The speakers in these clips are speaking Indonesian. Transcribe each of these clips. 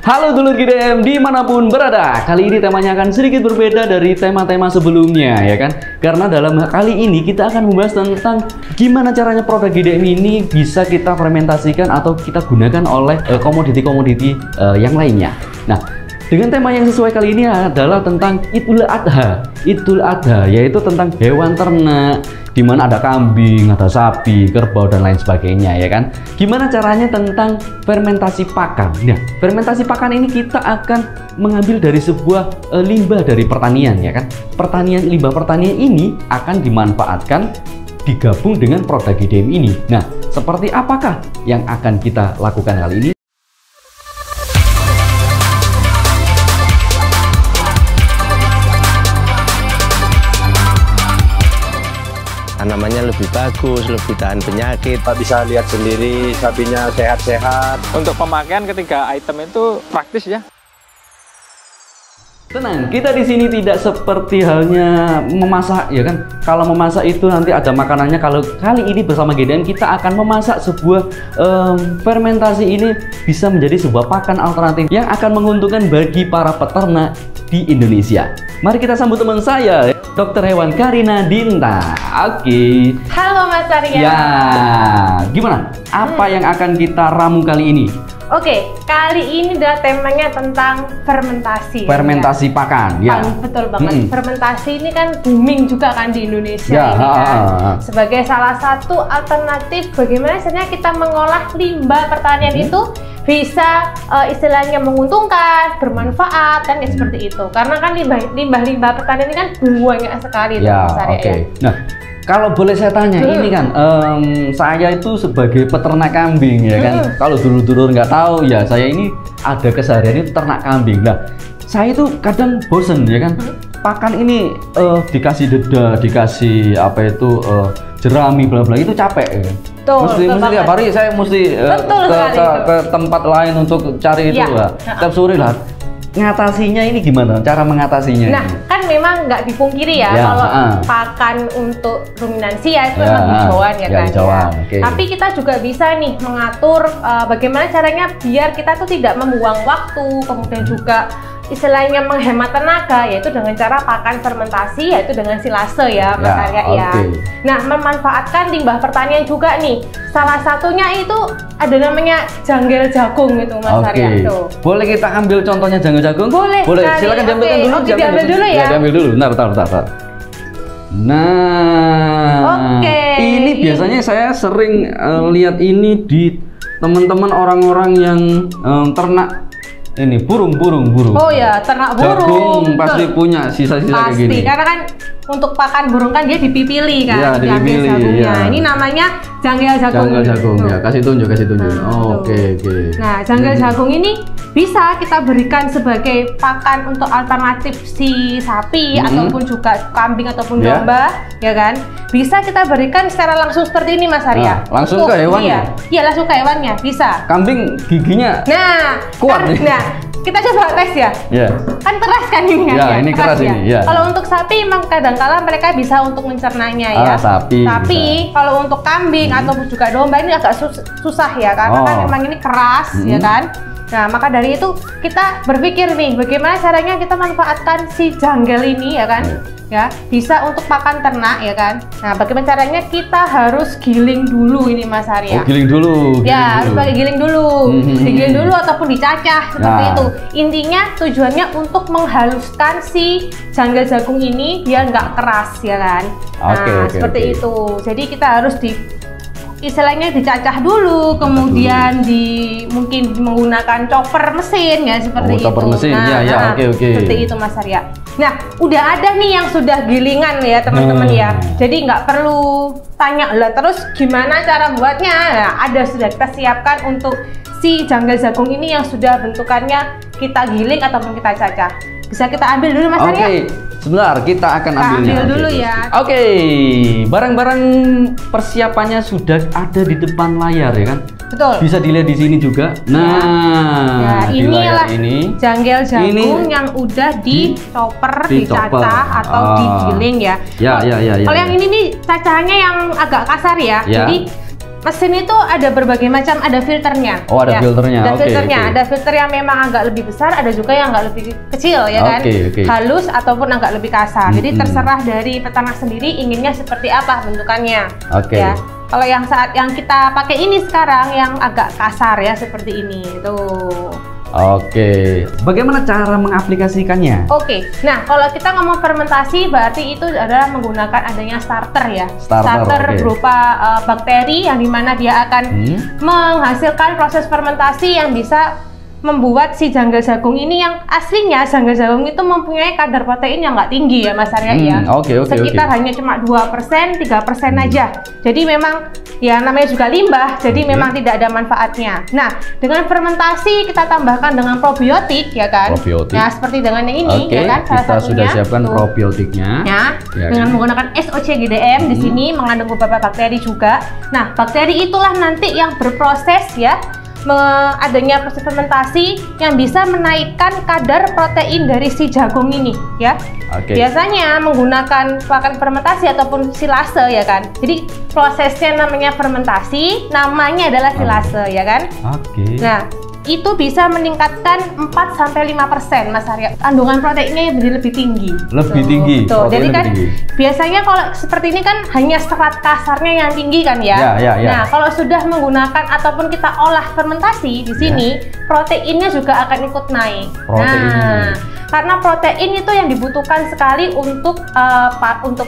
Halo dulur GDM dimanapun berada. Kali ini temanya akan sedikit berbeda dari tema-tema sebelumnya ya kan. Karena dalam kali ini kita akan membahas tentang gimana caranya produk GDM ini bisa kita fermentasikan atau kita gunakan oleh komoditi-komoditi yang lainnya. Nah, dengan tema yang sesuai kali ini adalah tentang Idul Adha. Idul Adha yaitu tentang hewan ternak, di mana ada kambing, ada sapi, kerbau dan lain sebagainya ya kan. Gimana caranya tentang fermentasi pakan. Nah, fermentasi pakan ini kita akan mengambil dari sebuah limbah dari pertanian ya kan. Limbah pertanian ini akan dimanfaatkan digabung dengan produk GDM ini. Nah, seperti apakah yang akan kita lakukan kali ini? Namanya lebih bagus, lebih tahan penyakit. Kita bisa lihat sendiri sapinya sehat-sehat. Untuk pemakaian ketiga item itu praktis ya. Tenang, kita di sini tidak seperti halnya memasak ya kan. Kalau memasak itu nanti ada makanannya. Kalau kali ini bersama GDM kita akan memasak sebuah fermentasi ini bisa menjadi sebuah pakan alternatif yang akan menguntungkan bagi para peternak di Indonesia. Mari kita sambut teman saya, Dokter Hewan Karina Dinta. Oke. Halo Mas Arya. Ya, gimana? Apa yang akan kita ramu kali ini? Oke, kali ini adalah temanya tentang fermentasi. Fermentasi pakan, ya. Betul banget. Fermentasi ini kan booming juga kan di Indonesia ya, ini kan. Sebagai salah satu alternatif bagaimana sebenarnya kita mengolah limbah pertanian itu bisa istilahnya menguntungkan, bermanfaat dan ya seperti itu. Karena kan limbah pertanian ini kan banyak sekali ya. Mas Arya, Ya. Nah, kalau boleh saya tanya, ini kan saya itu sebagai peternak kambing ya kan. Kalau dulur-dulur nggak tahu ya, saya ini ada keseharian itu ternak kambing. Nah, saya itu kadang bosen ya kan. Pakan ini dikasih deda, dikasih apa itu jerami bla bla itu capek ya kan. Mesti tiap hari saya mesti ke tempat lain untuk cari itu lah. Tiap sore lah. Ngatasinya ini gimana? Cara mengatasinya? Nah, kan memang nggak dipungkiri ya, kalau pakan untuk ruminansi ya itu memang hijauan ya kan. Hijauan, okay. Tapi kita juga bisa nih mengatur bagaimana caranya biar kita tuh tidak membuang waktu, kemudian juga istilahnya menghemat tenaga, yaitu dengan cara pakan fermentasi, yaitu dengan silase ya Mas Arya ya. Nah, memanfaatkan limbah pertanian juga nih. Salah satunya itu ada namanya janggel jagung itu Mas Arya tuh. Boleh kita ambil contohnya janggel jagung? Boleh. Silakan diambilkan dulu. Diambil dulu ya. Diambil dulu. Bentar. Nah, ini biasanya saya sering lihat ini di teman-teman orang-orang yang ternak ini burung. Oh ya, ternak burung. Jagung pasti punya sisa-sisa kayak gini. Pasti, karena kan untuk pakan burung kan dia dipipili kan, ya, diambil jagungnya. Ya. Ini namanya janggel jagung. Janggel jagung ya, kasih tunjuk. Oke. Nah, janggel jagung ini bisa kita berikan sebagai pakan untuk alternatif si sapi ataupun juga kambing ataupun domba, ya kan? Bisa kita berikan secara langsung seperti ini Mas Arya. Langsung ke hewannya? Iya, langsung ke hewannya, bisa. Kambing giginya kuat nih. Nah, kita coba tes ya. Kan keras kan ini kan? Ya, ini keras ya. ini. Ya. Kalau untuk sapi memang kadang-kala mereka bisa untuk mencernanya ya. Tapi kalau untuk kambing ataupun juga domba ini agak susah ya, karena kan memang ini keras ya kan. Nah, maka dari itu kita berpikir nih, bagaimana caranya kita manfaatkan si janggel ini ya kan, ya bisa untuk pakan ternak ya kan. Nah, bagaimana caranya kita harus giling dulu ini Mas Arya. Giling dulu. Harus pakai giling dulu, digiling dulu ataupun dicacah seperti itu. Intinya tujuannya untuk menghaluskan si janggel jagung ini biar nggak keras ya kan. Seperti itu. Jadi kita harus istilahnya dicacah dulu, kemudian mungkin menggunakan chopper mesin ya seperti itu. Chopper mesin, seperti itu Mas Arya. Nah, udah ada nih yang sudah gilingan ya teman-teman ya. Jadi nggak perlu tanya lah terus gimana cara buatnya. Nah, ada sudah kita siapkan untuk si janggel jagung ini yang sudah bentukannya kita giling ataupun kita cacah. Bisa kita ambil dulu Mas Arya? Sebentar, kita akan ambilnya. Ambil dulu ya. Barang-barang persiapannya sudah ada di depan layar ya kan? Betul. Bisa dilihat di sini juga. Nah, inilah janggel jagung yang udah dicopper, dicacah atau digiling ya. Ya. Kalau yang ini nih cacahannya yang agak kasar ya. Jadi mesin itu ada berbagai macam, ada filternya. Oh, ada filternya. Ada filternya. Ada filter yang memang agak lebih besar, ada juga yang agak lebih kecil ya kan. Halus ataupun agak lebih kasar. Jadi terserah dari peternak sendiri inginnya seperti apa bentukannya. Ya. Kalau yang saat yang kita pakai ini sekarang yang agak kasar ya seperti ini. Tuh. Bagaimana cara mengaplikasikannya? Nah kalau kita ngomong fermentasi berarti itu adalah menggunakan adanya starter ya. Starter berupa bakteri yang dimana dia akan menghasilkan proses fermentasi yang bisa membuat si janggal jagung ini yang aslinya janggal jagung itu mempunyai kadar protein yang nggak tinggi ya Mas Arya ya. Sekitar hanya cuma 2%, 3% aja. Jadi memang ya namanya juga limbah, jadi memang tidak ada manfaatnya. Nah, dengan fermentasi kita tambahkan dengan probiotik ya kan. Nah, seperti dengan yang ini ya kan. Kita sudah siapkan probiotiknya. Ya, dengan menggunakan SOCGDM di sini mengandung beberapa bakteri juga. Nah, bakteri itulah nanti yang berproses ya adanya proses fermentasi yang bisa menaikkan kadar protein dari si jagung ini ya. Biasanya menggunakan pakan fermentasi ataupun silase ya kan. Jadi prosesnya namanya fermentasi, namanya adalah silase ya kan. Nah, itu bisa meningkatkan 4-5% Mas Arya. Kandungan proteinnya menjadi lebih tinggi. Jadi kan biasanya kalau seperti ini kan hanya serat kasarnya yang tinggi kan ya. Nah, kalau sudah menggunakan ataupun kita olah fermentasi di sini, proteinnya juga akan ikut naik. Karena protein itu yang dibutuhkan sekali untuk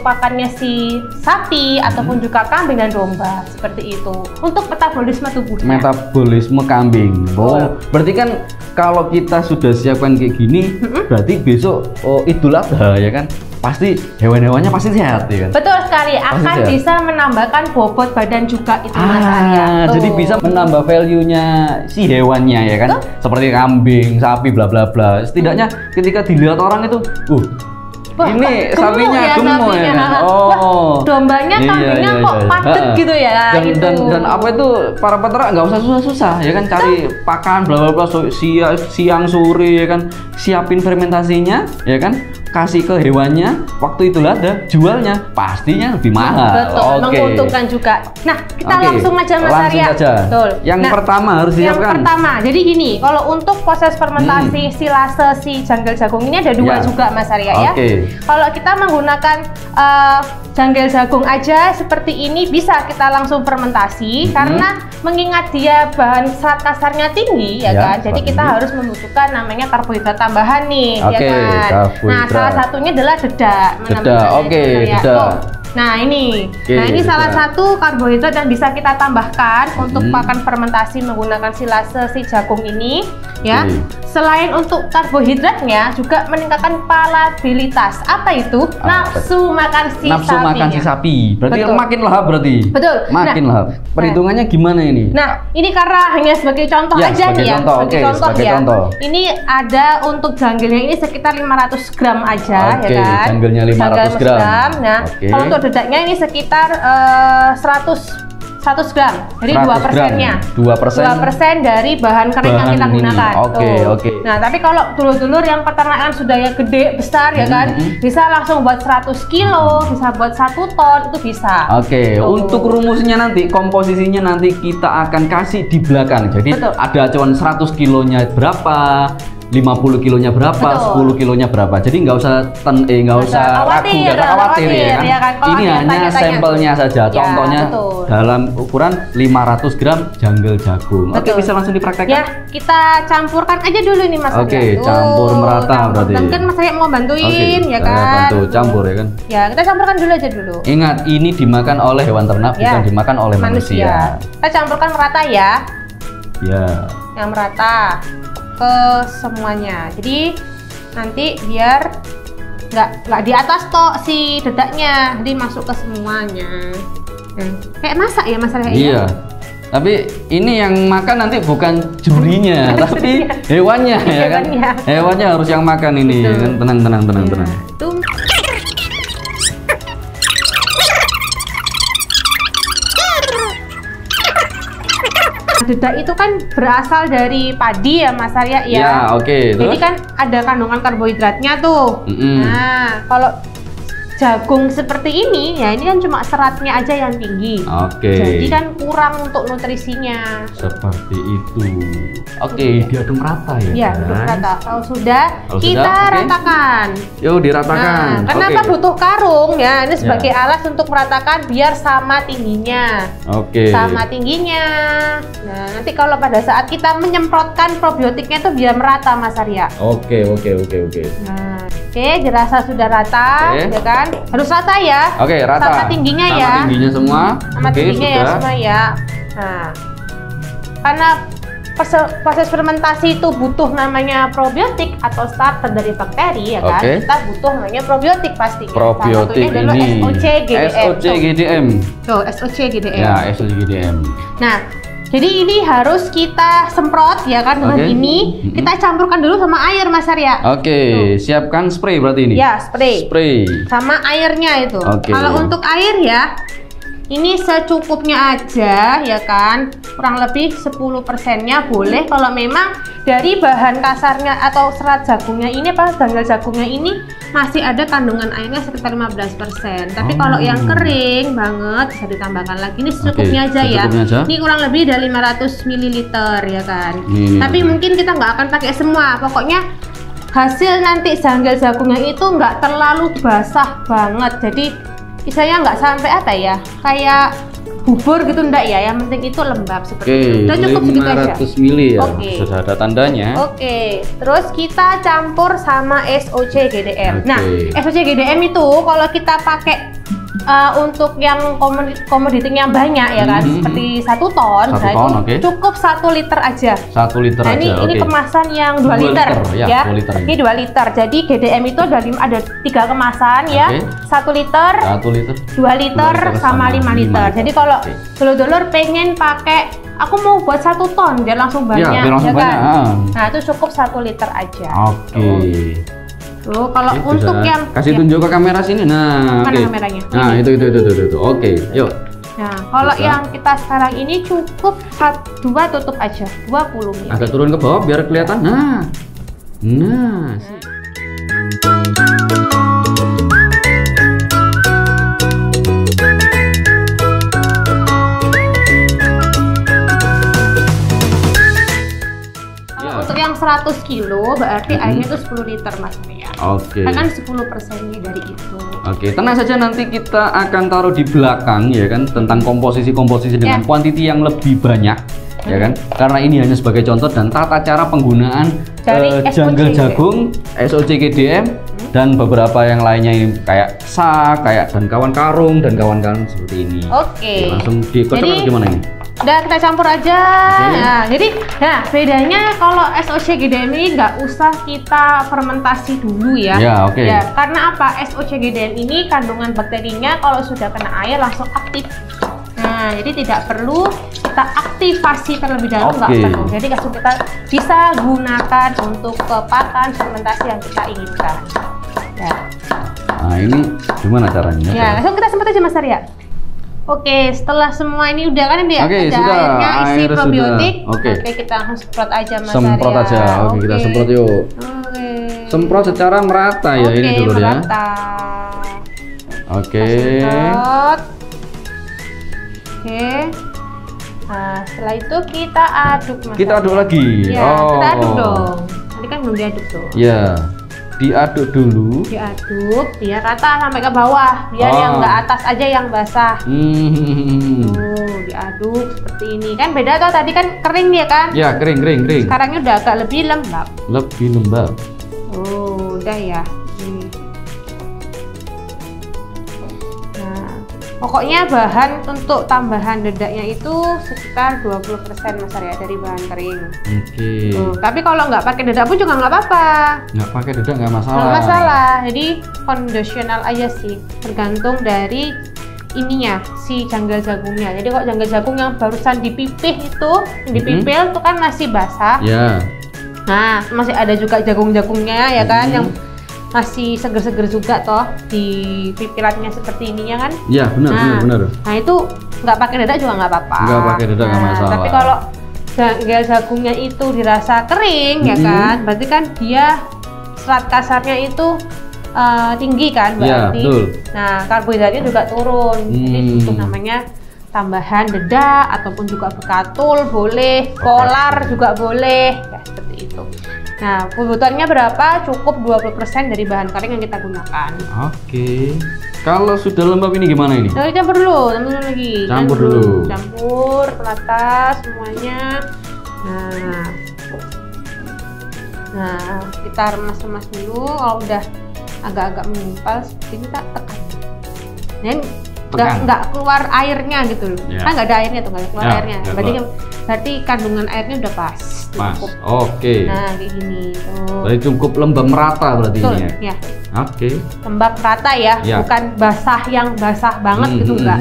pakannya si sapi ataupun juga kambing dan domba seperti itu. Untuk metabolisme tubuhnya. Metabolisme kambing. Berarti kan kalau kita sudah siapkan kayak gini, berarti besok Idul Adha ya kan? Pasti hewan-hewannya pasti sehat ya kan? Betul sekali, akan bisa menambahkan bobot badan juga itu Mas Arya. Jadi bisa menambah value-nya si hewannya ya kan? Seperti kambing, sapi, bla bla bla. Setidaknya ketika dilihat orang itu, ini sapinya gemuk ya kan? Dombanya, kambingnya kok padat gitu ya. Dan apa itu para peternak nggak usah susah-susah ya kan, cari pakan bla bla bla siang sore ya kan, siapin fermentasinya ya kan, kasih ke hewannya, waktu itu ada jualnya pastinya lebih mahal. Menguntungkan juga. Nah, kita langsung aja Mas Arya. Yang pertama harus disiapkan. Yang pertama, jadi gini, kalau untuk proses fermentasi silase si janggal jagung ini ada dua juga Mas Arya ya. Kalau kita menggunakan janggal jagung aja seperti ini bisa kita langsung fermentasi karena mengingat dia bahan serat kasarnya tinggi ya kan. Jadi kita harus membutuhkan namanya karbohidrat tambahan nih ya kan. Nah, salah satunya adalah dedak. Dedak. Nah ini, salah satu karbohidrat yang bisa kita tambahkan untuk pakan fermentasi menggunakan silase si jagung ini, ya. Selain untuk karbohidratnya, juga meningkatkan palatabilitas. Apa itu? Nafsu makan si sapi. Berarti makin lahap berarti. Makin lahap. Perhitungannya gimana ini? Nah, ini karena hanya sebagai contoh aja nih ya. Sebagai contoh. Ini ada untuk janggelnya ini sekitar 500 gram aja, ya kan? Janggelnya 500 gram. Nah, kalau untuk dedaknya ini sekitar 100 gram, jadi 2%-nya. 2% dari bahan kering yang kita gunakan. Nah, tapi kalau dulur-dulur yang peternakan sudah yang gede, besar ya kan, bisa langsung buat 100 kilo, bisa buat 1 ton, itu bisa. Untuk rumusnya nanti, komposisinya nanti kita akan kasih di belakang. Jadi ada acuan 100 kilonya berapa, 50 kilonya berapa, 10 kilonya berapa. Jadi nggak usah ragu, nggak usah khawatir ya kan. Ini hanya sampelnya saja, contohnya dalam ukuran 500 gram janggal jagung. Bisa langsung dipraktekkan. Ya, kita campurkan aja dulu nih Mas. Campur merata berarti. Kan Mas Arya mau bantuin ya kan. Bantu campur ya kan. Ya, kita campurkan dulu aja dulu. Ingat, ini dimakan oleh hewan ternak, bukan dimakan oleh manusia. Kita campurkan merata ya. Ya. Yang merata ke semuanya. Jadi nanti biar nggak di atas toh si dedaknya, jadi masuk ke semuanya. Kayak masak ya Mas Arya? Iya. Tapi ini yang makan nanti bukan jurinya, tapi hewannya ya kan. Hewannya harus yang makan ini. Tenang. Dedak itu kan berasal dari padi ya Mas Arya ya. Jadi kan ada kandungan karbohidratnya tuh. Nah, kalau jagung seperti ini, ya ini kan cuma seratnya aja yang tinggi. Jadi kan kurang untuk nutrisinya. Seperti itu. Diaduk rata ya. Iya, aduk rata. Kalau sudah, kita ratakan. Yuk diratakan. Nah, kenapa butuh karung ya? Ini sebagai alas untuk meratakan biar sama tingginya. Sama tingginya. Nah, nanti kalau pada saat kita menyemprotkan probiotiknya itu biar merata, Mas Arya. Oke. Nah, dirasa sudah rata, ya kan? Harus rata ya. Rata. Sama tingginya ya. Sama tingginya semua. Sama tingginya ya semua ya. Nah, karena proses fermentasi itu butuh namanya probiotik atau starter dari bakteri ya kan. Kita butuh namanya probiotik pastinya. Probiotik ini SOCGDM. Tuh, SOCGDM. Ya, SOCGDM. Nah, jadi ini harus kita semprot ya kan dengan ini. Kita campurkan dulu sama air, Mas Arya. Siapkan spray berarti ini. Ya, spray. Sama airnya itu. Kalau untuk air ya, ini secukupnya aja ya kan, kurang lebih 10%-nya boleh. Kalau memang dari bahan kasarnya atau serat jagungnya ini, janggal jagungnya ini masih ada kandungan airnya sekitar 15%. Tapi kalau yang kering banget bisa ditambahkan lagi. Ini secukupnya aja ya. Ini kurang lebih dari 500 ml ya kan. Tapi mungkin kita nggak akan pakai semua. Pokoknya hasil nanti janggal jagungnya itu nggak terlalu basah banget. Jadi misalnya nggak sampai apa ya, kayak bubur gitu enggak ya, yang penting itu lembab seperti itu. Udah cukup segitu aja. 500 ml ya. Sudah ada tandanya. Terus kita campur sama SOCGDM. Nah, SOCGDM itu kalau kita pakai untuk yang komoditinya banyak ya kan, seperti 1 ton, cukup 1 liter aja. 1 liter nah, aja. Ini kemasan yang 2 liter ya. Ini 2 liter. Jadi GDM itu ada 3 kemasan ya. 1 liter, 2 liter sama 5 liter. Jadi kalau dulur-dulur pengen pakai, aku mau buat 1 ton biar langsung banyak ya kan. Nah, itu cukup 1 liter aja. Tuh, kalau untuk yang kasih tunjuk ke kamera sini. Nah, mana kameranya? Nah, itu. Yuk. Nah, kalau yang kita sekarang ini cukup 2 tutup aja, 20 ml. Agak turun ke bawah biar kelihatan. Nah. Untuk yang 100 kilo berarti airnya itu 10 liter Mas Arya. Kan 10%-nya dari itu. Tenang saja, nanti kita akan taruh di belakang ya kan, tentang komposisi dengan kuantiti yang lebih banyak ya kan. Karena ini hanya sebagai contoh dan tata cara penggunaan janggal jagung SOCGDM dan beberapa yang lainnya ini kayak dan kawan karung dan kawan-kawan seperti ini. Langsung dikocok atau gimana ini? Udah kita campur aja. Nah, jadi bedanya kalau SOCGDM ini nggak usah kita fermentasi dulu ya. Ya, karena apa? SOCGDM ini kandungan bakterinya kalau sudah kena air langsung aktif. Nah, jadi tidak perlu kita aktivasi terlebih dahulu, nggak perlu. Jadi langsung kita bisa gunakan untuk pakan fermentasi yang kita inginkan. Nah, ini gimana caranya? Langsung kita semprot aja Mas Arya. Setelah semua ini udah kan ada airnya isi probiotik. Kita langsung semprot aja Mas Arya. Semprot aja. Kita semprot yuk. Semprot secara merata ya ini dulu ya. Semprot. Nah, setelah itu kita aduk Mas. Kita aduk lagi. Kita aduk dong. Tadi kan belum diaduk tuh. Diaduk dulu. Diaduk biar rata sampai ke bawah, biar yang nggak atas aja yang basah. Diaduk seperti ini. Kan beda tuh, tadi kan kering ya kan? Ya, kering. Sekarang udah agak lebih lembab. Udah ya. Nah, pokoknya bahan untuk tambahan dedaknya itu sekitar 20% Mas Arya dari bahan kering. Tapi kalau nggak pakai dedak pun juga nggak apa-apa. Nggak pakai dedak nggak masalah. Nggak masalah. Jadi kondisional aja sih, tergantung dari ininya si janggal jagungnya. Jadi kok janggal jagung yang barusan dipipih itu, dipipil itu kan masih basah. Nah, masih ada juga jagung-jagungnya ya kan, yang masih seger-seger juga toh di pipilannya seperti ini ya kan? Iya, benar. Nah, itu nggak pakai dedak juga nggak apa-apa. Nggak pakai dedak nggak masalah. Tapi kalau janggal jagungnya itu dirasa kering ya kan, berarti kan dia serat kasarnya itu tinggi kan berarti. Nah, karbohidratnya juga turun. Jadi itu namanya tambahan dedak ataupun juga bekatul boleh, kolar juga boleh, ya seperti itu. Nah, kebutuhannya berapa? Cukup 20% dari bahan kering yang kita gunakan. Oke. Kalau sudah lembab ini gimana ini? Nah, campur dulu lagi. Campur dulu. Campur rata semuanya. Nah, kita remas-remas dulu. Kalau udah agak-agak mengumpal seperti ini, kita tekan. Dan nggak keluar airnya gitu loh. Kan nggak ada airnya tuh, nggak keluar airnya. Berarti kandungan airnya udah pas. Cukup. Oke. Nah, kayak gini tuh. Berarti cukup lembab merata berarti ini ya. Oke. Lembab merata ya, bukan basah yang basah banget gitu enggak.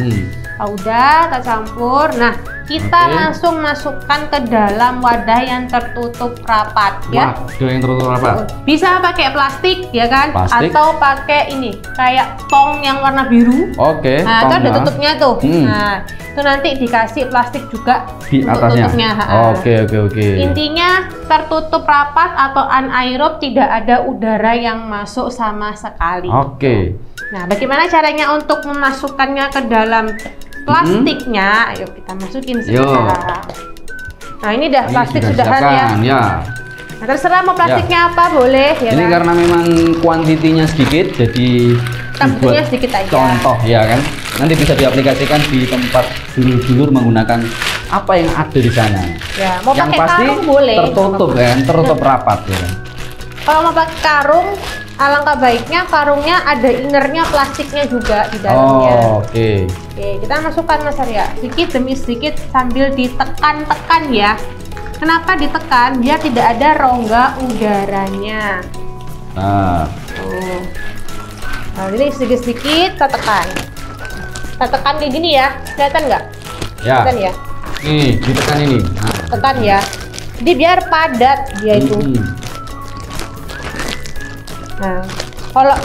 Udah kita campur. Nah, kita langsung masukkan ke dalam wadah yang tertutup rapat ya. Wadah yang tertutup rapat. Bisa pakai plastik ya kan? Atau pakai ini kayak tong yang warna biru. Oke. Nah, itu ada tutupnya tuh. Nah, itu nanti dikasih plastik juga di atasnya. Tutupnya. Oke. Intinya tertutup rapat atau anaerob, tidak ada udara yang masuk sama sekali. Oke. Nah, bagaimana caranya untuk memasukkannya ke dalam plastiknya? Ayo kita masukin sekarang. Nah, ini dah plastik sudahan ya. Nah, terserah mau plastiknya apa boleh ya. Ini karena memang kuantitinya sedikit, jadi buatnya sedikit aja. Contoh ya kan. Nanti bisa diaplikasikan di tempat dulur-dulur menggunakan apa yang ada di sana. Ya, mau yang pakai pasti karung boleh. Tertutup kan, tertutup rapat ya. Kalau mau pakai karung, alangkah baiknya karungnya ada innernya plastiknya juga di dalamnya. Oke, kita masukkan Mas Arya sedikit demi sedikit sambil ditekan-tekan ya. Kenapa ditekan? Biar tidak ada rongga udaranya. Nah, ini sedikit-sedikit kita tekan. Kita tekan kayak gini ya, kelihatan nggak? Ya. Kelihatan ya? Nih, ditekan ini. Tekan ya. Jadi biar padat dia itu. Nah,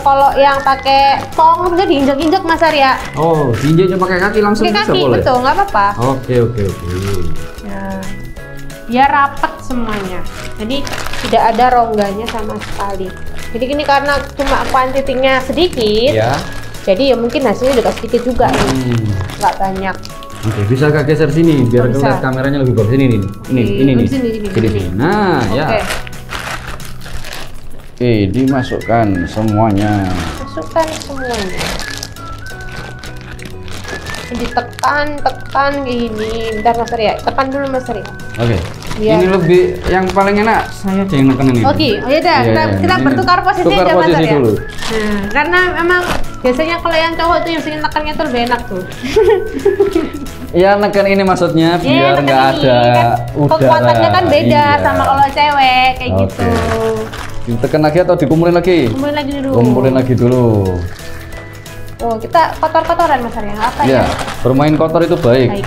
kalau yang pakai tong bisa diinjak-injak Mas Arya. Oh, diinjaknya pakai kaki langsung bisa boleh? Betul, nggak apa-apa. Oke. Nah, biar rapat semuanya. Jadi tidak ada rongganya sama sekali. Jadi ini karena cuma kuantitinya sedikit, jadi ya mungkin hasilnya juga sedikit juga nih, nggak banyak. Oke, bisa Kak geser sini biar kelihatan kameranya lebih bagus. Ini nih. Sini. Nah, ya. Oke, dimasukkan semuanya. Ditekan kayak gini. Bentar Mas Arya, tekan dulu Mas Arya. Oke. Ini lebih yang paling enak saya aja yang neken ini. Oke, kita bertukar posisi aja Mas Arya. Dulu. Nah, karena memang biasanya kalau yang cowok tuh yang sering nekannya tuh lebih enak tuh. Ya neken ini maksudnya biar nggak ada udara. Kekuatannya kan beda sama kalau cewek kayak gitu. Ditekan lagi atau dikumpulin lagi? Kumpulin lagi dulu. Oh, kita kotor-kotoran Mas Arya, apa ya? Bermain kotor itu baik.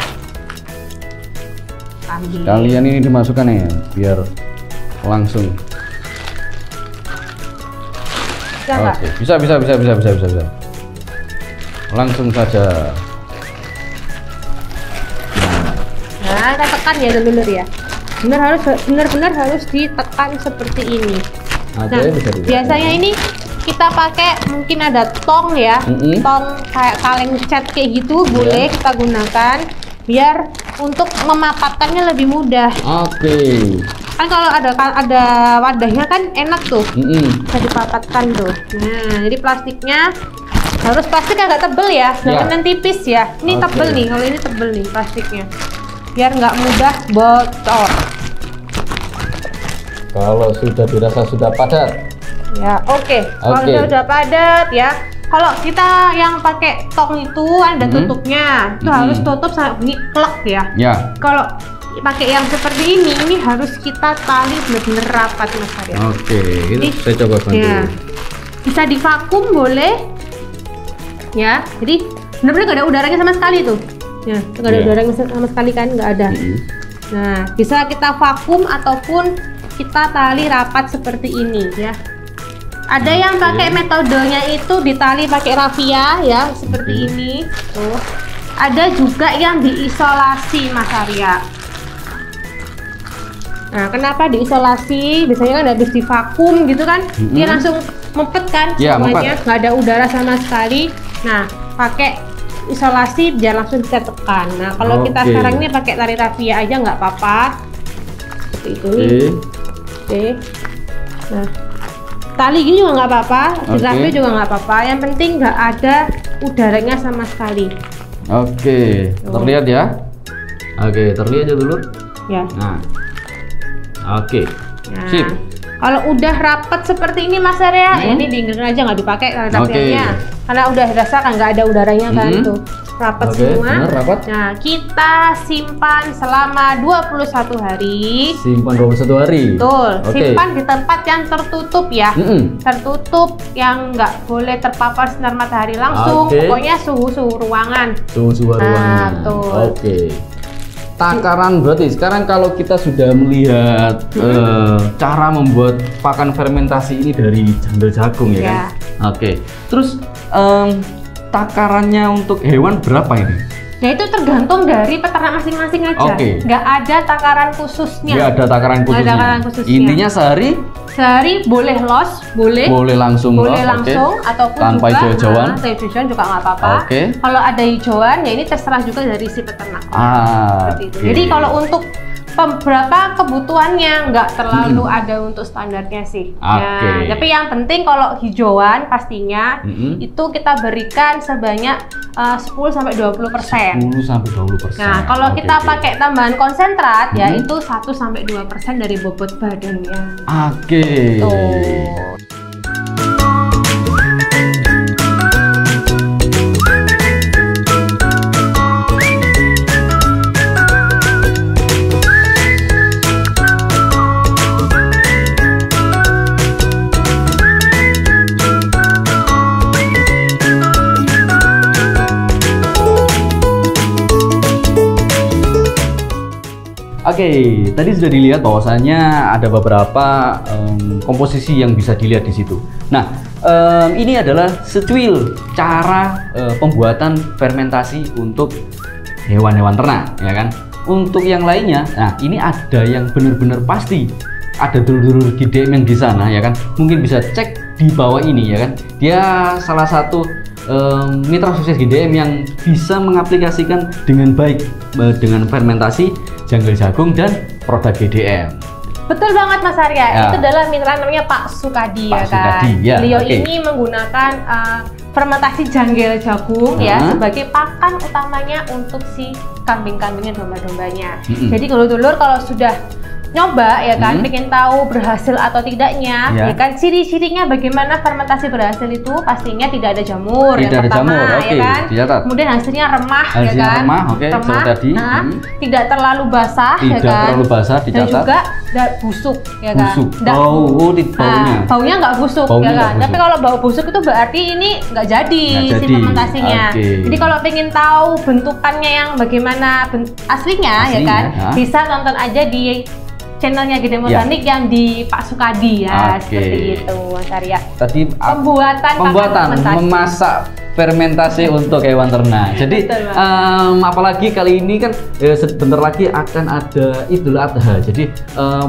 Kalian ini dimasukkan ya, biar langsung. Oke, bisa. Langsung saja. Nah, kita tekan ya dulu ya. Benar-benar harus ditekan seperti ini. Nah, biasanya ini kita pakai mungkin ada tong ya, tong kayak kaleng cat kayak gitu boleh kita gunakan biar untuk memapatkannya lebih mudah. Oke. Kan kalau ada wadahnya kan enak tuh, bisa dipapatkan tuh. Nah, jadi plastiknya harus plastik agak tebel ya, jangan tipis ya. Ini tebel nih, kalau ini tebel nih plastiknya, biar nggak mudah bocor. Kalau sudah dirasa sudah padat. Ya, oke. Kalau sudah padat ya. Kalau kita yang pakai tong itu ada tutupnya, itu harus tutup sampai bunyi klek ya. Kalau pakai yang seperti ini harus kita tali benar-benar rapat Mas Arya. Oke, ini saya coba bantu. Ya. Bisa divakum boleh. Ya, jadi benar-benar nggak ada udaranya sama sekali tuh. Ya, nggak ada udaranya sama sekali kan, nggak ada. Nah, bisa kita vakum ataupun kita tali rapat seperti ini ya. Ada yang pakai metodenya itu ditali pakai rafia ya, seperti ini. Tuh. Ada juga yang diisolasi Mas Arya. Nah, kenapa diisolasi? Biasanya kan habis divakum gitu kan, dia langsung mepet kan Ya, semuanya, nggak ada udara sama sekali. Nah, pakai isolasi biar langsung kita tekan. Nah, kalau kita sekarang ini pakai tali rafia aja nggak apa-apa. Seperti itu nih. Oke. Nah, tali gini juga nggak apa-apa, di rafia juga nggak apa-apa. Yang penting nggak ada udaranya sama sekali. Oke, terlihat ya? Oke, terlihat ya dulu. Ya. Nah, oke. Nah, Sip. kalau udah rapet seperti ini Mas Arya, ya ini diinggirin aja nggak dipakai tali rafianya. Karena udah rasakan nggak ada udaranya kan tuh. Rapet semua. Bener, rapat. Nah, kita simpan selama 21 hari. Simpan 21 hari. Betul. Simpan di tempat yang tertutup ya. Tertutup yang nggak boleh terpapar sinar matahari langsung. Pokoknya suhu ruangan. Suhu ruangan. Betul. Oke. Takaran berarti sekarang kalau kita sudah melihat cara membuat pakan fermentasi ini dari janggal jagung ya kan? Oke. Terus takarannya untuk hewan berapa ini? Nah itu tergantung dari peternak masing-masing aja. Nggak ada takaran khususnya. Nggak ada takaran khususnya. Nggak ada takaran khususnya. Intinya sehari boleh los, boleh langsung ataupun tanpa juga hijau-hijauan. Hijauan juga nggak apa-apa. Kalau ada hijauan ya ini terserah juga dari si peternak. Seperti itu. Jadi kalau untuk berapa kebutuhannya nggak terlalu ada untuk standarnya sih. Ya, tapi yang penting kalau hijauan pastinya itu kita berikan sebanyak 10-20%. 10-20%. Nah, kalau kita pakai tambahan konsentrat ya itu 1-2% dari bobot badannya. Oke. Oke, tadi sudah dilihat bahwasanya ada beberapa komposisi yang bisa dilihat di situ. Nah, ini adalah secuil cara pembuatan fermentasi untuk hewan-hewan ternak, ya kan? Untuk yang lainnya, nah ini ada yang benar-benar pasti. Ada dulur-dulur GDM yang di sana, ya kan? Mungkin bisa cek di bawah ini, ya kan? Dia salah satu mitra sukses GDM yang bisa mengaplikasikan dengan baik dengan fermentasi janggal jagung dan produk GDM. Betul banget Mas Arya, itu adalah mitra namanya Pak Sukadi ya kan. Beliau ini menggunakan fermentasi janggal jagung ya sebagai pakan utamanya untuk si kambing-kambingnya, domba-dombanya. Jadi dulur-dulur kalau sudah nyoba ya kan, pengen tahu berhasil atau tidaknya, ya kan, ciri-cirinya bagaimana fermentasi berhasil itu pastinya tidak ada jamur, yang pertama ya kan, kemudian hasilnya remah ya kan, remah, tidak terlalu basah ya kan, dan juga busuk ya kan, baunya nggak busuk ya kan, tapi kalau bau busuk itu berarti ini nggak jadi si fermentasinya. Jadi kalau pengen tahu bentukannya yang bagaimana aslinya ya kan, bisa nonton aja di channelnya GDM Organik yang di Pak Sukadi ya, seperti itu Mas Arya. Tadi pembuatan memasak fermentasi untuk hewan ternak. Jadi apalagi kali ini kan sebentar lagi akan ada Idul Adha. Jadi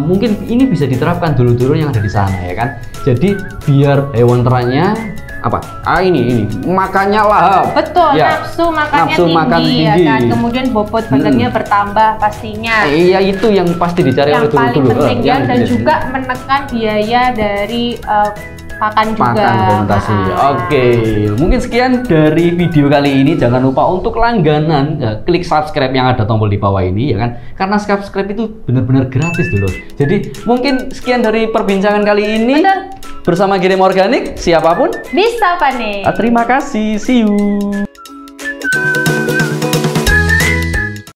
mungkin ini bisa diterapkan dulu-dulu yang ada di sana ya kan. Jadi biar hewan ternaknya ini makannya lahap. Betul, nafsu makannya tinggi ya kan. Kemudian bobot badannya bertambah pastinya. Iya, itu yang pasti dicari oleh dulur-dulur. Yang paling penting dan juga menekan biaya dari pakan juga. Fermentasi. Oke, mungkin sekian dari video kali ini. Jangan lupa untuk langganan klik subscribe yang ada tombol di bawah ini ya kan. Karena subscribe itu benar-benar gratis dulu. Jadi mungkin sekian dari perbincangan kali ini. Bersama GDM Organik, siapapun bisa panen. Terima kasih, see you.